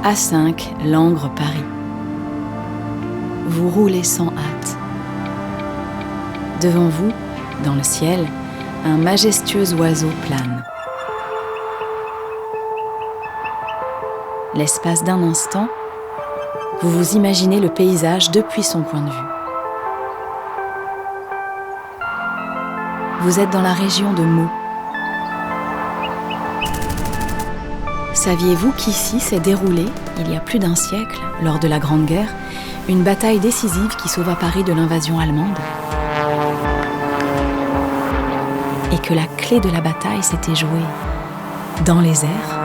A5, Langres, Paris. Vous roulez sans hâte. Devant vous, dans le ciel, un majestueux oiseau plane. L'espace d'un instant, vous vous imaginez le paysage depuis son point de vue. Vous êtes dans la région de Meaux. Saviez-vous qu'ici s'est déroulée, il y a plus d'un siècle, lors de la Grande Guerre, une bataille décisive qui sauva Paris de l'invasion allemande ? Et que la clé de la bataille s'était jouée dans les airs ?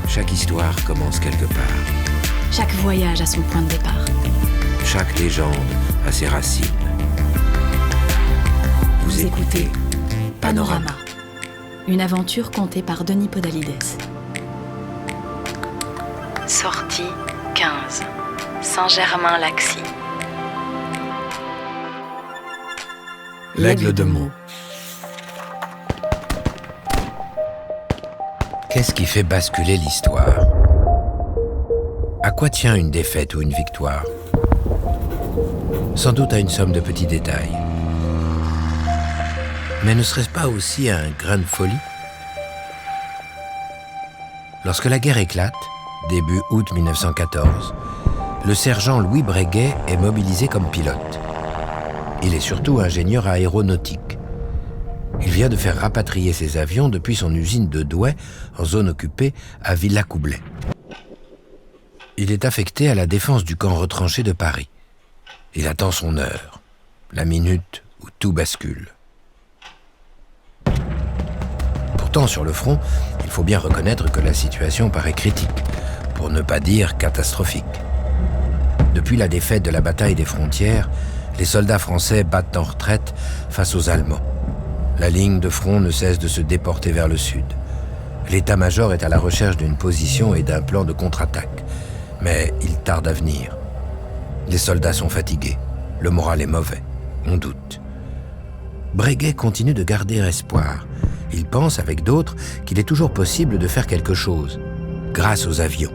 Chaque histoire commence quelque part. Chaque voyage a son point de départ. Chaque légende a ses racines. Vous écoutez Panorama. Une aventure contée par Denis Podalides. Sortie 15. Saint-Germain-Laxy. L'aigle de Meaux. Qu'est-ce qui fait basculer l'histoire ? À quoi tient une défaite ou une victoire ? Sans doute à une somme de petits détails. Mais ne serait-ce pas aussi un grain de folie ? Lorsque la guerre éclate, début août 1914, le sergent Louis Breguet est mobilisé comme pilote. Il est surtout ingénieur aéronautique. Il vient de faire rapatrier ses avions depuis son usine de Douai, en zone occupée, à Villacoublay. Il est affecté à la défense du camp retranché de Paris. Il attend son heure, la minute où tout bascule. Pourtant, sur le front, il faut bien reconnaître que la situation paraît critique, pour ne pas dire catastrophique. Depuis la défaite de la bataille des frontières, les soldats français battent en retraite face aux Allemands. La ligne de front ne cesse de se déporter vers le sud. L'état-major est à la recherche d'une position et d'un plan de contre-attaque. Mais il tarde à venir. Les soldats sont fatigués. Le moral est mauvais. On doute. Breguet continue de garder espoir. Il pense, avec d'autres, qu'il est toujours possible de faire quelque chose, grâce aux avions.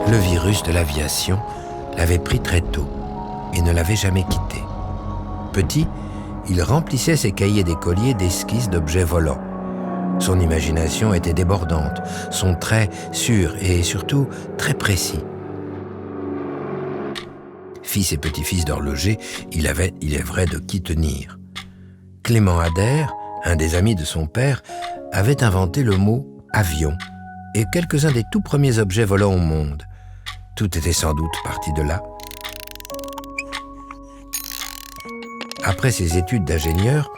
Le virus de l'aviation l'avait pris très tôt et ne l'avait jamais quitté. Petit, il remplissait ses cahiers d'écolier d'esquisses d'objets volants. Son imagination était débordante, son trait sûr et surtout très précis. Fils et petit-fils d'horloger, il avait, il est vrai, de qui tenir. Clément Ader, un des amis de son père, avait inventé le mot « avion » et quelques-uns des tout premiers objets volants au monde. Tout était sans doute parti de là. Après ses études d'ingénieur,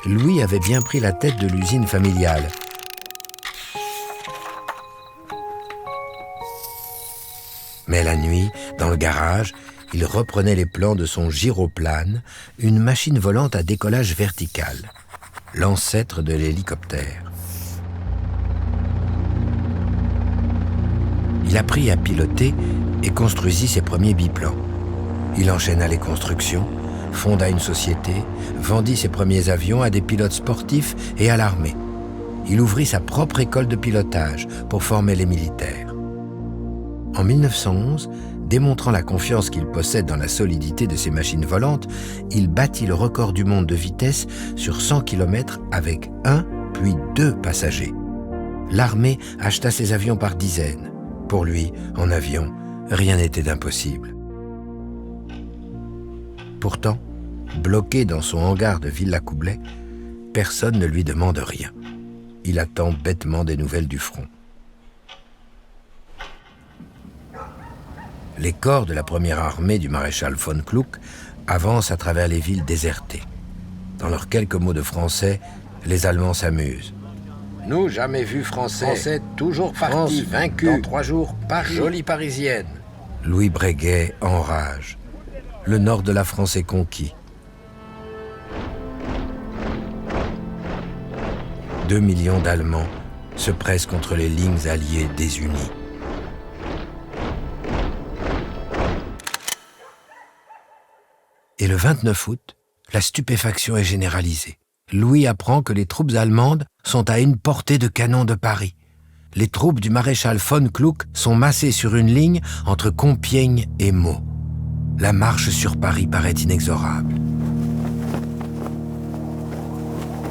Louis avait bien pris la tête de l'usine familiale. Mais la nuit, dans le garage, il reprenait les plans de son gyroplane, une machine volante à décollage vertical, l'ancêtre de l'hélicoptère. Il apprit à piloter et construisit ses premiers biplans. Il enchaîna les constructions, fonda une société, vendit ses premiers avions à des pilotes sportifs et à l'armée. Il ouvrit sa propre école de pilotage pour former les militaires. En 1911, démontrant la confiance qu'il possède dans la solidité de ses machines volantes, il battit le record du monde de vitesse sur 100 km avec 1 puis 2 passagers. L'armée acheta ses avions par dizaines. Pour lui, en avion, rien n'était d'impossible. Pourtant, bloqué dans son hangar de Villacoublay, personne ne lui demande rien. Il attend bêtement des nouvelles du front. Les corps de la première armée du maréchal von Kluck avancent à travers les villes désertées. Dans leurs quelques mots de français, les Allemands s'amusent. Nous, jamais vus Français, toujours partis, vaincus. Dans 3 jours, Paris. Jolie Parisienne. Louis Breguet enrage. Le nord de la France est conquis. 2 millions d'Allemands se pressent contre les lignes alliées désunies. Et le 29 août, La stupéfaction est généralisée. Louis apprend que les troupes allemandes sont à une portée de canon de Paris. Les troupes du maréchal von Kluck sont massées sur une ligne entre Compiègne et Meaux. La marche sur Paris paraît inexorable.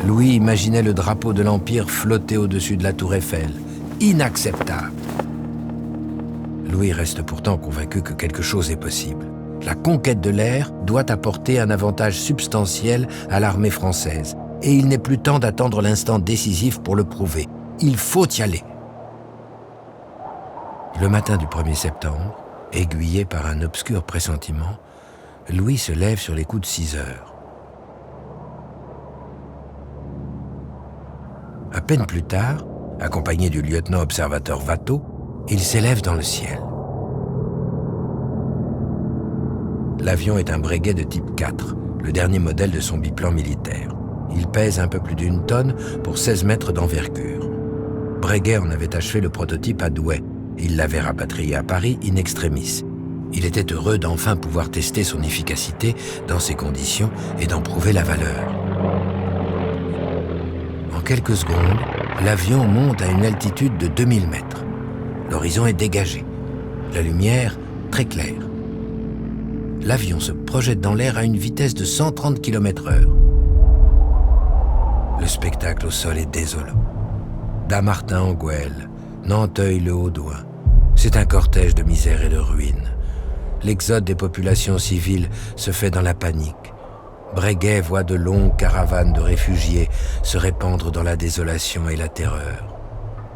Louis imaginait le drapeau de l'Empire flotter au-dessus de la tour Eiffel. Inacceptable. Louis reste pourtant convaincu que quelque chose est possible. La conquête de l'air doit apporter un avantage substantiel à l'armée française. Et il n'est plus temps d'attendre l'instant décisif pour le prouver. Il faut y aller. Le matin du 1er septembre, aiguillé par un obscur pressentiment, Louis se lève sur les coups de 6 heures. À peine plus tard, accompagné du lieutenant observateur Watteau, il s'élève dans le ciel. L'avion est un Breguet de type 4, le dernier modèle de son biplan militaire. Il pèse un peu plus d'1 tonne pour 16 mètres d'envergure. Breguet en avait achevé le prototype à Douai. Il l'avait rapatrié à Paris in extremis. Il était heureux d'enfin pouvoir tester son efficacité dans ces conditions et d'en prouver la valeur. En quelques secondes, l'avion monte à une altitude de 2000 mètres. L'horizon est dégagé, la lumière très claire. L'avion se projette dans l'air à une vitesse de 130 km/h. Le spectacle au sol est désolant. Dammartin-en-Goële, Nanteuil-le-Haudouin, c'est un cortège de misère et de ruines. L'exode des populations civiles se fait dans la panique. Breguet voit de longues caravanes de réfugiés se répandre dans la désolation et la terreur.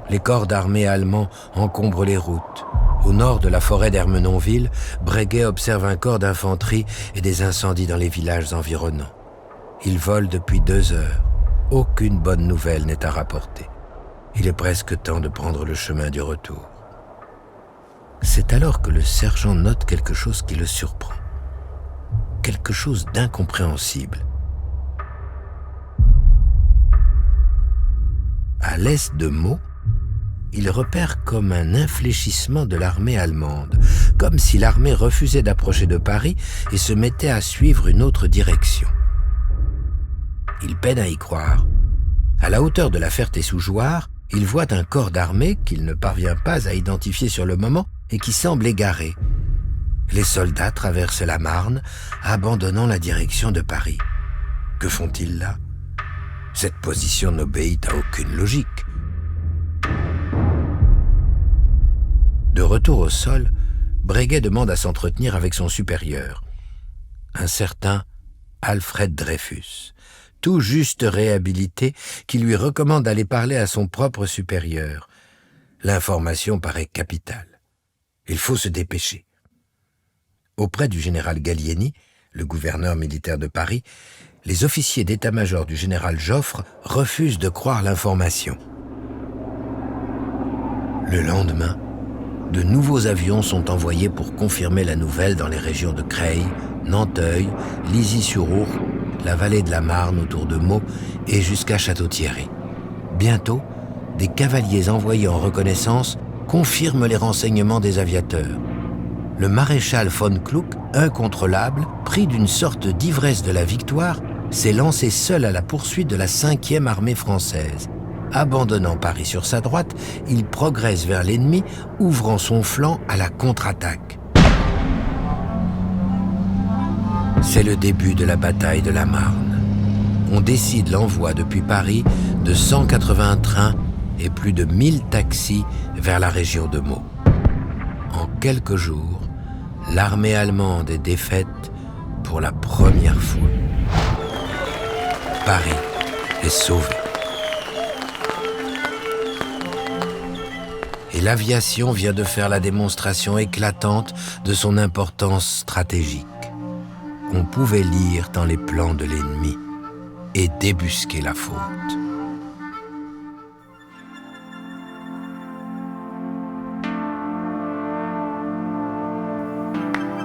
Les corps d'armée allemands encombrent les routes. Au nord de la forêt d'Ermenonville, Breguet observe un corps d'infanterie et des incendies dans les villages environnants. Il vole depuis 2 heures. Aucune bonne nouvelle n'est à rapporter. Il est presque temps de prendre le chemin du retour. C'est alors que le sergent note quelque chose qui le surprend. Quelque chose d'incompréhensible. À l'est de Meaux, il repère comme un infléchissement de l'armée allemande, comme si l'armée refusait d'approcher de Paris et se mettait à suivre une autre direction. Il peine à y croire. À la hauteur de la Ferté-sous-Jouarre, il voit un corps d'armée qu'il ne parvient pas à identifier sur le moment et qui semble égaré. Les soldats traversent la Marne, abandonnant la direction de Paris. Que font-ils là? Cette position n'obéit à aucune logique. De retour au sol, Breguet demande à s'entretenir avec son supérieur, un certain Alfred Dreyfus, tout juste réhabilité, qui lui recommande d'aller parler à son propre supérieur. L'information paraît capitale. Il faut se dépêcher. Auprès du général Gallieni, le gouverneur militaire de Paris, les officiers d'état-major du général Joffre refusent de croire l'information. Le lendemain, de nouveaux avions sont envoyés pour confirmer la nouvelle dans les régions de Creil, Nanteuil, Lizy-sur-Our, la vallée de la Marne autour de Meaux et jusqu'à Château-Thierry. Bientôt, des cavaliers envoyés en reconnaissance confirment les renseignements des aviateurs. Le maréchal von Kluck, incontrôlable, pris d'une sorte d'ivresse de la victoire, s'est lancé seul à la poursuite de la 5e armée française. Abandonnant Paris sur sa droite, il progresse vers l'ennemi, ouvrant son flanc à la contre-attaque. C'est le début de la bataille de la Marne. On décide l'envoi depuis Paris de 180 trains et plus de 1000 taxis vers la région de Meaux. En quelques jours, l'armée allemande est défaite pour la première fois. Paris est sauvé. Et l'aviation vient de faire la démonstration éclatante de son importance stratégique. On pouvait lire dans les plans de l'ennemi et débusquer la faute.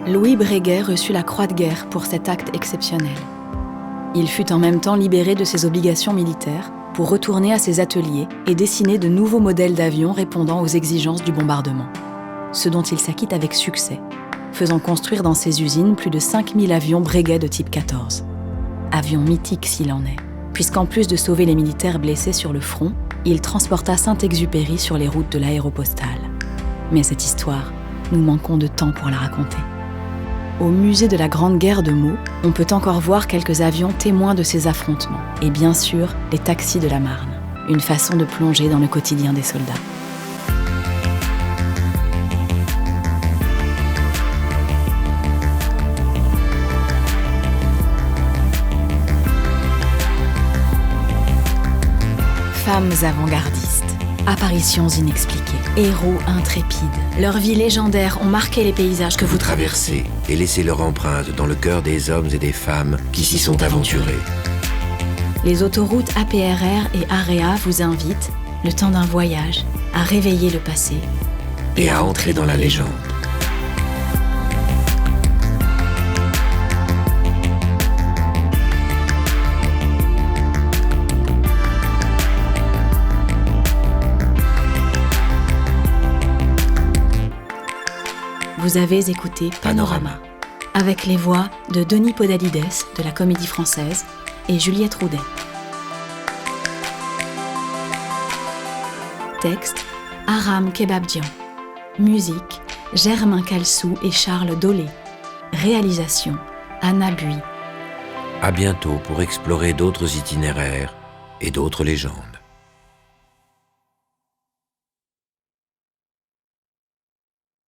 Louis Breguet reçut la Croix de guerre pour cet acte exceptionnel. Il fut en même temps libéré de ses obligations militaires pour retourner à ses ateliers et dessiner de nouveaux modèles d'avions répondant aux exigences du bombardement, ce dont il s'acquitte avec succès, faisant construire dans ses usines plus de 5000 avions Breguet de type 14. avion mythique s'il en est, puisqu'en plus de sauver les militaires blessés sur le front, il transporta Saint-Exupéry sur les routes de l'Aéropostale. Mais cette histoire, nous manquons de temps pour la raconter. Au musée de la Grande Guerre de Meaux, on peut encore voir quelques avions témoins de ces affrontements, et bien sûr, les taxis de la Marne, une façon de plonger dans le quotidien des soldats. Femmes avant-gardistes, apparitions inexpliquées, héros intrépides. Leurs vies légendaires ont marqué les paysages que vous traversez et laissez leur empreinte dans le cœur des hommes et des femmes qui s'y sont aventurés. Les autoroutes APRR et AREA vous invitent, le temps d'un voyage, à réveiller le passé Et à entrer dans la légende. Vous avez écouté Panorama, avec les voix de Denis Podalides de la Comédie Française et Juliette Roudet. Texte, Aram Kebabjian. Musique, Germain Calsou et Charles Dolé. Réalisation, Anna Bui. À bientôt pour explorer d'autres itinéraires et d'autres légendes.